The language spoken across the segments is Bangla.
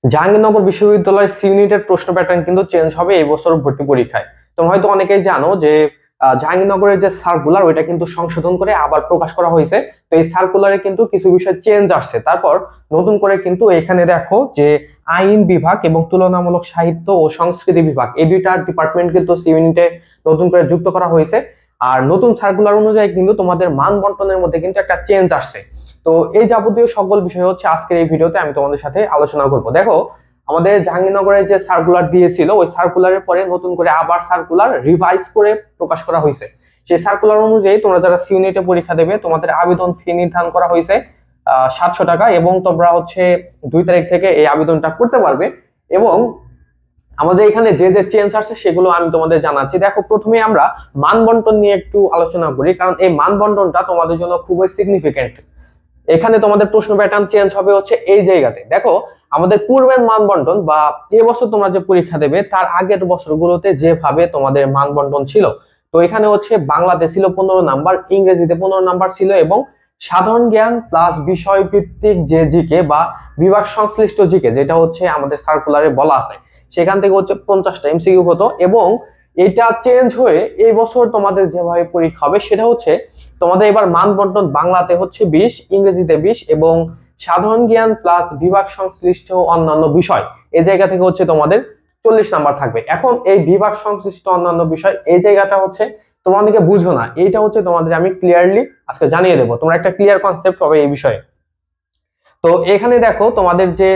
জাহাঙ্গীরনগর বিশ্ববিদ্যালয় সি ইউনিটের প্রশ্ন প্যাটার্ন কিন্তু চেঞ্জ হবে এই বছর ভর্তি পরীক্ষায়। তোমরা হয়তো অনেকেই জানো যে জাহাঙ্গীরনগরের যে সার্কুলার ওইটা কিন্তু সংশোধন করে আবার প্রকাশ করা হয়েছে। তো এই সার্কুলারে কিন্তু কিছু বিষয় চেঞ্জ আসছে। তারপর নতুন করে কিন্তু এখানে দেখো যে আইন বিভাগ এবং তুলনামূলক সাহিত্য ও সংস্কৃতি বিভাগ এই দুইটা ডিপার্টমেন্ট কিন্তু সি ইউনিটে নতুন করে যুক্ত করা হয়েছে। আর নতুন সার্কুলার অনুযায়ী কিন্তু তোমাদের মান বন্টনের মধ্যে কিন্তু একটা চেঞ্জ আসছে। তো এই যাবতীয় সকল বিষয় হচ্ছে আজকের এই ভিডিওতে আমি তোমাদের সাথে আলোচনা করব। দেখো, আমাদের জাহাঙ্গীরনগরে যে সার্কুলার দিয়েছিল ওই সার্কুলারের পরে নতুন করে আবার সার্কুলার রিভাইজ করে প্রকাশ করা হয়েছে। সেই সার্কুলার অনুযায়ী তোমরা যারা সি ইউনিটে পরীক্ষা দেবে তোমাদের আবেদন ফি নির্ধারণ করা হয়েছে 700 টাকা, এবং তোমরা হচ্ছে 2 তারিখ থেকে এই আবেদনটা করতে পারবে। এবং আমাদের এখানে যে যে চেঞ্জ আসছে সেগুলো আমি তোমাদের জানাচ্ছি। দেখো, প্রথমে আমরা মানবন্টন নিয়ে একটু আলোচনা করি, কারণ এই মানবন্টনটা তোমাদের জন্য খুবই সিগনিফিকেন্ট। এখানে তোমাদের প্রশ্ন প্যাটার্ন চেঞ্জ হবে হচ্ছে এই জায়গাতে। দেখো, আমাদের পূর্বের মানবন্টন বা এবছর তোমরা যে পরীক্ষা দেবে তার আগের বছরগুলোতে যেভাবে তোমাদের মানবন্টন ছিল, তো এখানে হচ্ছে বাংলাতে ছিল 15 নাম্বার, ইংরেজিতে 15 নাম্বার ছিল, এবং সাধারণ জ্ঞান প্লাস বিষয় ভিত্তিক যে জিকে বা বিভাগ সংশ্লিষ্ট জিকে যেটা হচ্ছে আমাদের সার্কুলারে বলা আছে সেখান থেকে হচ্ছে 50টা এমসিকিউ হতো। এবং এটা চেঞ্জ হয়ে এই বছর তোমাদের যেভাবে পরীক্ষা হবে সেটা হচ্ছে তোমাদের এবার মান বন্টন বাংলাতে হচ্ছে 20, ইংরেজিতে 20, এবং সাধারণ জ্ঞান প্লাস বিভাগ সংশ্লিষ্ট অন্যান্য বিষয় এই জায়গা থেকে হচ্ছে তোমাদের 40 নাম্বার থাকবে। এখন এই বিভাগ সংশ্লিষ্ট অন্যান্য বিষয় এই জায়গাটা হচ্ছে তোমাদেরকে বুঝো না, এইটা হচ্ছে তোমাদের আমি ক্লিয়ারলি আজকে জানিয়ে দেবো, তোমরা একটা ক্লিয়ার কনসেপ্ট হবে এই বিষয়ে। তো এখানে দেখো, তোমাদের যে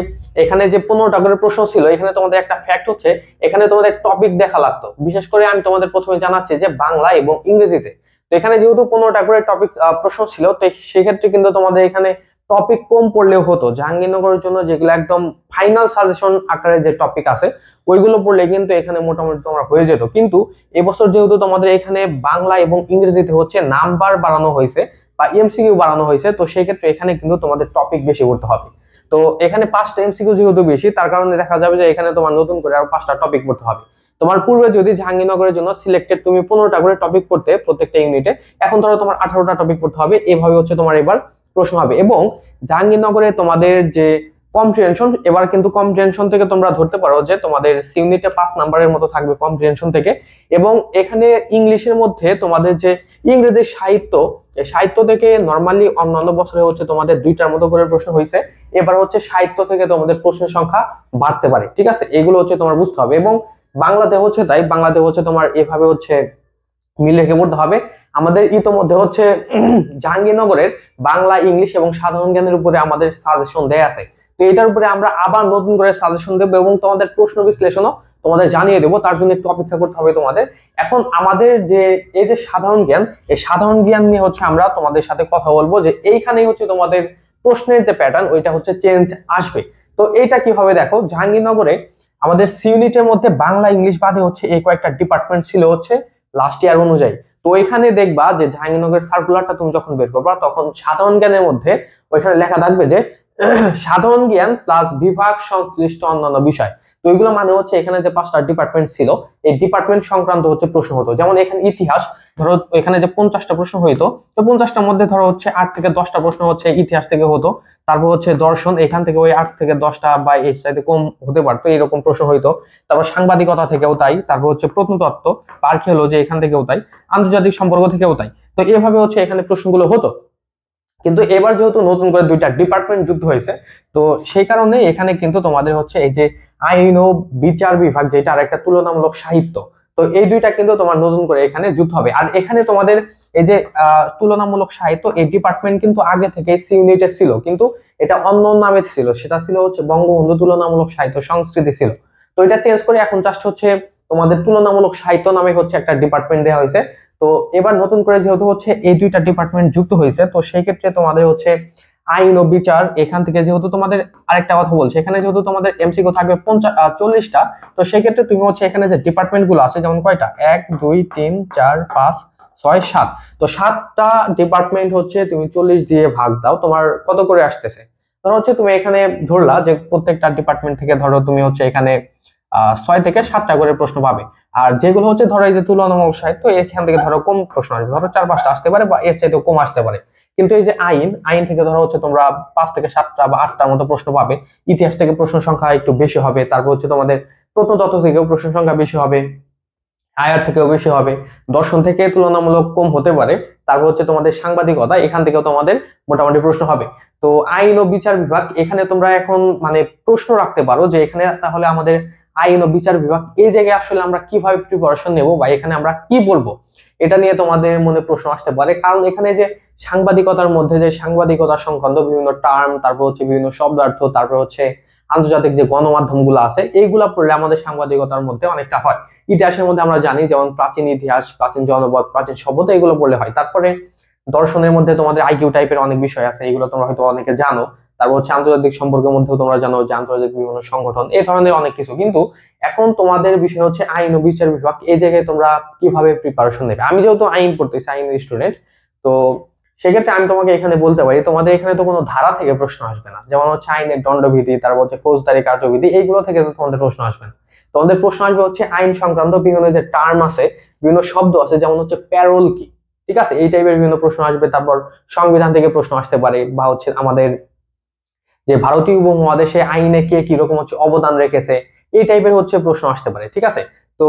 এখানে যে 15টা করে প্রশ্ন ছিল, এখানে তোমাদের একটা ফ্যাক্ট হচ্ছে এখানে তোমাদের টপিক দেখা লাগতো। বিশেষ করে আমি তোমাদের প্রথমে জানাচ্ছি যে বাংলা এবং ইংরেজিতে, তো এখানে যেহেতু 15টা করে টপিক প্রশ্ন ছিল, তো সেক্ষেত্রে কিন্তু তোমাদের এখানে টপিক কম পড়লেও হতো। জাহাঙ্গীরনগরের জন্য যেগুলো একদম ফাইনাল সাজেশন আকারে যে টপিক আছে ওইগুলো পড়লে কিন্তু এখানে মোটামুটি তোমার হয়ে যেত। কিন্তু এবছর যেহেতু তোমাদের এখানে বাংলা এবং ইংরেজিতে হচ্ছে নাম্বার বাড়ানো হয়েছে বা এমসিকিউ বাড়ানো হয়েছে, তো সেই ক্ষেত্রে এখানে কিন্তু তোমাদের টপিক বেশি করতে হবে। তো এখানে 5টা এমসিকিউ যেহেতু বেশি, তার কারণে দেখা যাবে যে এখানে তোমার নতুন করে আরো 5টা টপিক পড়তে হবে। তোমার পূর্বে যদি জাহাঙ্গীরনগরের জন্য সিলেক্টেড তুমি 15টা করে টপিক পড়তে প্রত্যেকটা ইউনিটে, এখন ধরো তোমার 18টা টপিক পড়তে হবে। এভাবে হচ্ছে তোমার এবার প্রশ্ন হবে। এবং জাহাঙ্গীরনগরে তোমাদের যে কম্প্রিহেনশন, এবার কিন্তু কম্প্রিহেনশন থেকে তোমরা ধরতে পারো যে তোমাদের সি ইউনিটে 5 নাম্বারের মতো থাকবে কম্প্রিহেনশন থেকে। এবং এখানে ইংলিশের মধ্যে তোমাদের যে ইংরেজি সাহিত্য, এই সাহিত্য থেকে নরমালি অন্যান্য বছরে হচ্ছে তোমাদের 2টার মতো করে প্রশ্ন হয়েছে, এবার হচ্ছে সাহিত্য থেকে তোমাদের প্রশ্নের সংখ্যা বাড়তে পারে। ঠিক আছে, এগুলো হচ্ছে তোমার বুঝতে হবে। এবং বাংলাতে হচ্ছে তাই, বাংলাতে হচ্ছে তোমার এভাবে হচ্ছে মিল রেখে পড়তে হবে। আমাদের ইতোমধ্যে হচ্ছে জাহাঙ্গীরনগরের বাংলা, ইংলিশ এবং সাধারণ জ্ঞানের উপরে আমাদের সাজেশন দেয়া আছে। তো এটার উপরে আমরা আবার নতুন করে সাজেশন দেবো এবং তোমাদের প্রশ্ন বিশ্লেষণও তোমাদের জানিয়ে দেবো, তার জন্য একটু অপেক্ষা করতে হবে তোমাদের। এখন আমাদের যে এই যে সাধারণ জ্ঞান, এই সাধারণ জ্ঞান নিয়ে হচ্ছে আমরা তোমাদের সাথে কথা বলবো যে এইখানেই হচ্ছে তোমাদের প্রশ্নের যে প্যাটার্ন ওইটা হচ্ছে চেঞ্জ আসবে। তো এইটা কি হবে, দেখো জাহাঙ্গীরনগরে আমাদের সি ইউনিটের মধ্যে বাংলা, ইংলিশ বাদে হচ্ছে এই কয়েকটা ডিপার্টমেন্ট ছিল হচ্ছে লাস্ট ইয়ার অনুযায়ী। তো এখানে দেখবা যে জাহাঙ্গীরনগর সার্কুলারটা তুমি যখন বের করবা তখন সাধারণ জ্ঞানের মধ্যে ওইখানে লেখা থাকবে যে সাধারণ জ্ঞান প্লাস বিভাগ সংশ্লিষ্ট অন্যান্য বিষয়। তো এগুলো মানে হচ্ছে এখানে যে 5টা ডিপার্টমেন্ট ছিল এই ডিপার্টমেন্ট সংক্রান্ত হচ্ছে প্রশ্ন হতো। যেমন এখানে ইতিহাস, ধরো এখানে যে 50টা প্রশ্ন হইতো, তো 50টার মধ্যে ধরো হচ্ছে 8 থেকে 10টা প্রশ্ন হচ্ছে ইতিহাস থেকে হতো। তারপর হচ্ছে দর্শন, এখান থেকে ওই 8 থেকে 10টা বা এর চাইতে কম হতে পারতো, এরকম প্রশ্ন হইতো। তারপর সাংবাদিকতা থেকেও তাই, তারপর হচ্ছে প্রত্নতত্ত্ব, আর্কিওলজি এখান থেকেও তাই, আন্তর্জাতিক সম্পর্ক থেকেও তাই। তো এভাবে হচ্ছে এখানে প্রশ্নগুলো হতো। কিন্তু এবার যেহেতু নতুন করে 2টা ডিপার্টমেন্ট যুক্ত হয়েছে, তো সেই কারণে এখানে কিন্তু তোমাদের হচ্ছে এই যে আইন ও বিচার বিভাগ যেটা, আর একটা তুলনামূলক সাহিত্য, তো এই দুইটা কিন্তু তোমার নতুন করে এখানে যুক্ত হবে। আর এখানে তোমাদের এই যে তুলনামূলক সাহিত্য এই ডিপার্টমেন্ট কিন্তু আগে থেকে সি ইউনিটে ছিল, কিন্তু এটা অন্য নামে ছিল, সেটা ছিল হচ্ছে বঙ্গবন্ধু তুলনামূলক সাহিত্য সংস্কৃতি ছিল। তো এটা চেঞ্জ করে এখন জাস্ট হচ্ছে তোমাদের তুলনামূলক সাহিত্য নামে হচ্ছে একটা ডিপার্টমেন্ট দেওয়া হয়েছে। তো এবার নতুন করে যেহেতু হচ্ছে এই 2টা ডিপার্টমেন্ট যুক্ত হয়েছে, তো সেই ক্ষেত্রে তোমাদের হচ্ছে আইন ও বিচার এখান থেকে যেহেতু তোমাদের, আরেকটা কথা বলছি, এখানে যেহেতু তোমাদের এমসিকিউ থাকবে 40টা, তো সেই ক্ষেত্রে তুমি হচ্ছে এখানে যে ডিপার্টমেন্ট গুলো আছে যেমন কয়টা 1 2 3 4 5 6 7, তো 7টা ডিপার্টমেন্ট হচ্ছে তুমি 40 দিয়ে ভাগ দাও, তোমার কত করে আসতেছে। ধরো হচ্ছে তুমি এখানে ধরলা যে প্রত্যেকটা ডিপার্টমেন্ট থেকে ধরো তুমি হচ্ছে এখানে 6 থেকে 7টা করে প্রশ্ন পাবে। আর যেগুলো হচ্ছে ধরো এই যে তুলনামূলক সাহিত্য, এখান থেকে ধরো কম প্রশ্ন আসবে, ধরো 4-5টা আসতে পারে বা এর চাইতেও কম আসতে পারে। কিন্তু এই যে আইন, আইন থেকে ধরো হচ্ছে তোমরা 5 থেকে 7টা বা 8টার মতো প্রশ্ন পাবে। ইতিহাস থেকে প্রশ্ন সংখ্যা একটু বেশি হবে, তারপর হচ্ছে তোমাদের প্রত্নতত্ত্ব থেকেও প্রশ্ন সংখ্যা বেশি হবে, আয়ার থেকেও বেশি হবে, দর্শন থেকে তুলনামূলক কম হতে পারে। তারপর হচ্ছে তোমাদের সাংবাদিকতা, এখান থেকেও তোমাদের মোটামুটি প্রশ্ন হবে। তো আইন ও বিচার বিভাগ, এখানে তোমরা এখন মানে প্রশ্ন রাখতে পারো যে এখানে তাহলে আমাদের আইন ও বিচার বিভাগ, এই জায়গায় আসলে আমরা কিভাবে প্রিপারেশন নেব বা এখানে আমরা কি বলবো, এটা নিয়ে তোমাদের মনে প্রশ্ন আসতে পারে। কারণ এখানে যে সাংবাদিকতার মধ্যে যে সাংবাদিকতা সংক্রান্ত বিভিন্ন টার্ম, তারপর হচ্ছে বিভিন্ন শব্দার্থ, তারপর হচ্ছে আন্তর্জাতিক যে গণমাধ্যম গুলো আছে, এইগুলা পড়লে আমাদের সাংবাদিকতার মধ্যে অনেকটা হয়। ইতিহাসের মধ্যে আমরা জানি যেমন প্রাচীন ইতিহাস, প্রাচীন জনপদ, প্রাচীন সভ্যতা, এগুলো পড়লে হয়। তারপরে দর্শনের মধ্যে তোমাদের আইকিউ টাইপের অনেক বিষয় আছে, এগুলো তোমরা হয়তো অনেকে জানো। তারপর হচ্ছে আন্তর্জাতিক সম্পর্কের মধ্যেও তোমরা জানো যে আন্তর্জাতিক বিভিন্ন সংগঠন, এই ধরনের অনেক কিছু। কিন্তু এখন তোমাদের বিষয় হচ্ছে আইন ও বিচার বিভাগ, এই জায়গায় তোমরা কিভাবে প্রিপারেশন নেবে। আমি যেহেতু আইন পড়তেছি, আইনের স্টুডেন্ট, তো সেক্ষেত্রে আমি তোমাকে এখানে বলতে পারি তোমাদের এখানে তো কোনো ধারা থেকে প্রশ্ন আসবে না, যেমন হচ্ছে আইনের দণ্ডবিধি, তারপর হচ্ছে ফৌজদারি কার্যবিধি, এইগুলো থেকে তো তোমাদের প্রশ্ন আসবে না। তোমাদের প্রশ্ন আসবে হচ্ছে আইন সংক্রান্ত বিভিন্ন যে টার্ম আছে, বিভিন্ন শব্দ আছে, যেমন হচ্ছে প্যারোল কি, ঠিক আছে, এই টাইপের বিভিন্ন প্রশ্ন আসবে। তারপর সংবিধান থেকে প্রশ্ন আসতে পারে, বা হচ্ছে আমাদের যে ভারতীয় উপমহাদেশে আইনে কে কিরকম হচ্ছে অবদান রেখেছে, এই টাইপের হচ্ছে প্রশ্ন আসতে পারে, ঠিক আছে। তো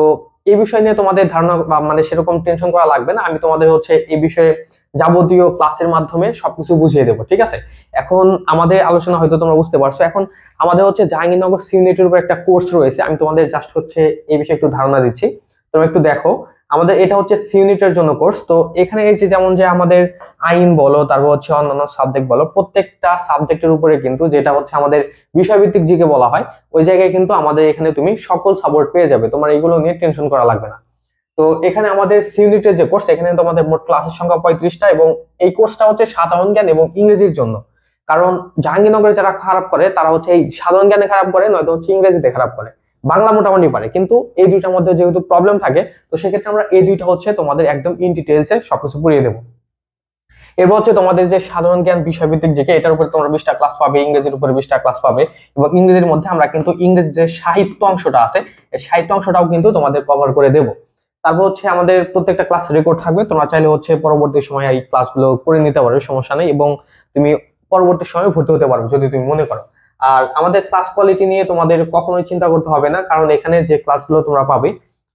এই বিষয় নিয়ে তোমাদের ধারণা বা মানে সেরকম টেনশন করা লাগবে না, আমি তোমাদের হচ্ছে এই বিষয়ে যাবতীয় ক্লাসের মাধ্যমে সবকিছু বুঝিয়ে দেবো, ঠিক আছে। এখন আমাদের আলোচনা হয়তো তোমরা বুঝতে পারছো। এখন আমাদের হচ্ছে জাহাঙ্গীরনগর সিউনিটের উপর একটা কোর্স রয়েছে, আমি তোমাদের জাস্ট হচ্ছে এই বিষয়ে একটু ধারণা দিচ্ছি, তোমরা একটু দেখো। আমাদের এটা হচ্ছে সিউনিটের জন্য কোর্স। তো এখানে এই যে যেমন যে আমাদের আইন বলো, তারপর হচ্ছে অন্যান্য সাবজেক্ট বলো, প্রত্যেকটা সাবজেক্টের উপরে কিন্তু যেটা হচ্ছে আমাদের বিষয়ভিত্তিক জিকে বলা হয়, ওই জায়গায় কিন্তু আমাদের এখানে তুমি সকল সাপোর্ট পেয়ে যাবে, তোমার এইগুলো নিয়ে টেনশন করা লাগবে না। তো এখানে আমাদের সিউনিটের যে কোর্স, এখানে তোমাদের মোট ক্লাসের সংখ্যা 35টা, এবং এই কোর্সটা হচ্ছে সাধারণ জ্ঞান এবং ইংরেজির জন্য। কারণ জাহাঙ্গীরনগরে যারা খারাপ করে তারা হচ্ছে এই সাধারণ জ্ঞানে খারাপ করে, নয়তো হচ্ছে ইংরেজিতে খারাপ করে। বাংলা মোটামুটি পারে, কিন্তু এই দুইটার মধ্যে যেহেতু প্রবলেম থাকে, তো সেক্ষেত্রে আমরা এই দুইটা হচ্ছে তোমাদের একদম ইন ডিটেলসে সবকিছু পুড়িয়ে দেবো। এরপর হচ্ছে তোমাদের যে সাধারণ জ্ঞান বিষয়ভিত্তিক জিকে, এটার উপরে তোমরা 20টা ক্লাস পাবে, ইংরেজির উপরে 20টা ক্লাস পাবে, এবং ইংরেজির মধ্যে আমরা কিন্তু ইংরেজি যে সাহিত্য অংশটা আছে, এই সাহিত্য অংশটাও কিন্তু তোমাদের কভার করে দেবো। তারপর হচ্ছে আমাদের প্রত্যেকটা ক্লাস রেকর্ড থাকবে, তোমরা চাইলে হচ্ছে পরবর্তী সময় এই ক্লাসগুলো করে নিতে পারো, সমস্যা নেই, এবং তুমি পরবর্তী সময় ভর্তি হতে পারবে যদি তুমি মনে করো। আর আমাদের ক্লাস কোয়ালিটি নিয়ে তোমাদের কখনোই চিন্তা করতে হবে না, কারণ এখানে যে ক্লাসগুলো তোমরা পাবে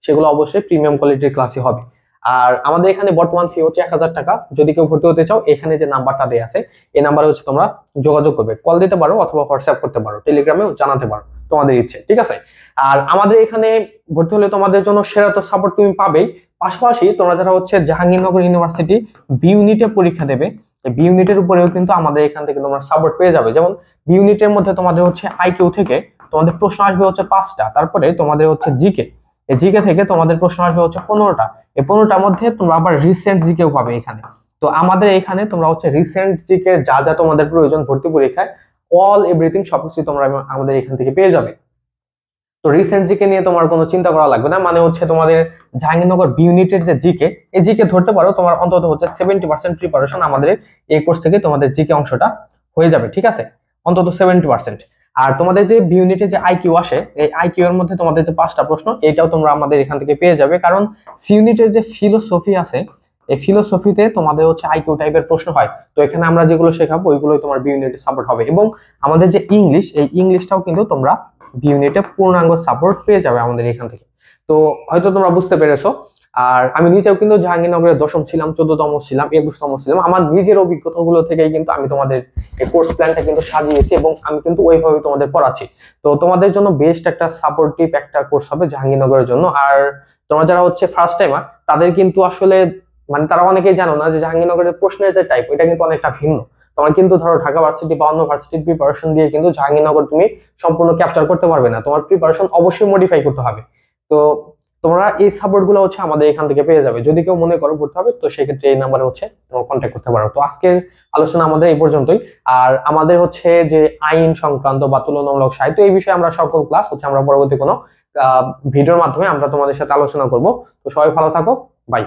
সেগুলো অবশ্যই প্রিমিয়াম কোয়ালিটির ক্লাসই হবে। আর আমাদের এখানে বর্তমান ফি হচ্ছে 1000 টাকা। যদি কেউ ভর্তি হতে চাও, এখানে যে নাম্বারটা দেয়া আছে, এই নাম্বারে হচ্ছে তোমরা যোগাযোগ করবে, কল দিতে পারো অথবা হোয়াটসঅ্যাপ করতে পারো, টেলিগ্রামেও জানাতে পারো তোমাদের ইচ্ছে, ঠিক আছে। আর আমাদের এখানে ভর্তি হলে তোমাদের জন্য সেরা তো সাপোর্ট তুমি পাবেই, পাশাপাশি তোমরা যারা হচ্ছে জাহাঙ্গীরনগর ইউনিভার্সিটি বি ইউনিটে পরীক্ষা দেবে, বি ইউনিটের উপরেও কিন্তু আমাদের এখান থেকে তোমরা সাপোর্ট পেয়ে যাবে। যেমন বি ইউনিটের মধ্যে তোমাদের হচ্ছে আইকিউ থেকে তোমাদের প্রশ্ন আসবে হচ্ছে 5টা, তারপরে তোমাদের হচ্ছে জিকে, এই জিকে থেকে তোমাদের প্রশ্ন আসবে হচ্ছে 15টা। এই 15টার মধ্যে তোমরা আবার রিসেন্ট জিকেও পাবে এখানে। তো আমাদের এখানে তোমরা হচ্ছে রিসেন্ট জিকে যা যা তোমাদের প্রয়োজন ভর্তি পরীক্ষায়, অল এভরিথিং সবকিছু তোমরা আমাদের এখান থেকে পেয়ে যাবে। তো রিসেন্ট জিকে নিয়ে তোমার কোনো চিন্তা করা লাগবে না, মানে হচ্ছে তোমাদের জাহাঙ্গীরনগর বি ইউনিটের যে জিকে, এই জিকে ধরতে পারো, তোমার অন্তত হচ্ছে 70% প্রিপারেশন আমাদের এই কোর্স থেকে তোমাদের জিকে অংশটা হয়ে যাবে, ঠিক আছে, অন্তত 70%। আর তোমাদের যে বি ইউনিটে যে আইকিউ আসে, এই আইকিউ এর মধ্যে তোমাদের যে 5টা প্রশ্ন, এটাও তোমরা আমাদের এখান থেকে পেয়ে যাবে। কারণ সি ইউনিটের যে ফিলোসফি আছে, এই ফিলোসফিতে তোমাদের হচ্ছে আইকিউ টাইপের প্রশ্ন হয়, তো এখানে আমরা যেগুলো শেখাবো ওইগুলোই তোমার বি ইউনিটে সাপোর্ট হবে। এবং আমাদের যে ইংলিশ, এই ইংলিশটাও কিন্তু তোমরা বি ইউনিটে পূর্ণাঙ্গ সাপোর্ট পেয়ে যাবে আমাদের এখান থেকে। তো হয়তো তোমরা বুঝতে পেরেছো। আর আমি নিজেও কিন্তু জাহাঙ্গীরনগরের 10ম ছিলাম, 14তম ছিলাম, 21তম ছিলাম, আমার নিজের অভিজ্ঞতাগুলো থেকেই কিন্তু আমি তোমাদের এই কোর্স প্ল্যানটা কিন্তু সাজিয়েছি, এবং আমি কিন্তু ওইভাবে তোমাদের পড়াচ্ছি। তো তোমাদের জন্য বেস্ট একটা সাপোর্টিভ একটা কোর্স হবে জাহাঙ্গীরনগরের জন্য। আর তোমরা যারা হচ্ছে ফার্স্ট টাইমার, তাদের কিন্তু আসলে মানে তারা অনেকেই জানো না যে জাহাঙ্গীরনগরের প্রশ্নের যে টাইপ, এটা কিন্তু অনেকটা ভিন্ন। তোমার কিন্তু ধরো ঢাকা ভার্সিটি বা অন্য ভার্সিটির প্রিপারেশন দিয়ে কিন্তু জাহাঙ্গীরনগর তুমি সম্পূর্ণ ক্যাপচার করতে পারবে না, তোমার প্রিপারেশন অবশ্যই মডিফাই করতে হবে। তো তোমরা এই সাপোর্ট গুলো হচ্ছে আমাদের এখান থেকে পেয়ে যাবে। যদি কেউ মনে করো পড়তে হবে, তো সেক্ষেত্রে এই নাম্বারে হচ্ছে তোমরা কন্ট্যাক্ট করতে পারো। তো আজকের আলোচনা আমাদের এই পর্যন্তই। আর আমাদের হচ্ছে যে আইন সংক্রান্ত বা তুলনামূলক সাহিত্য, এই বিষয়ে আমরা সকল ক্লাস হচ্ছে আমরা পরবর্তী কোনো ভিডিওর মাধ্যমে আমরা তোমাদের সাথে আলোচনা করব। তো সবাই ভালো থাকো, বাই।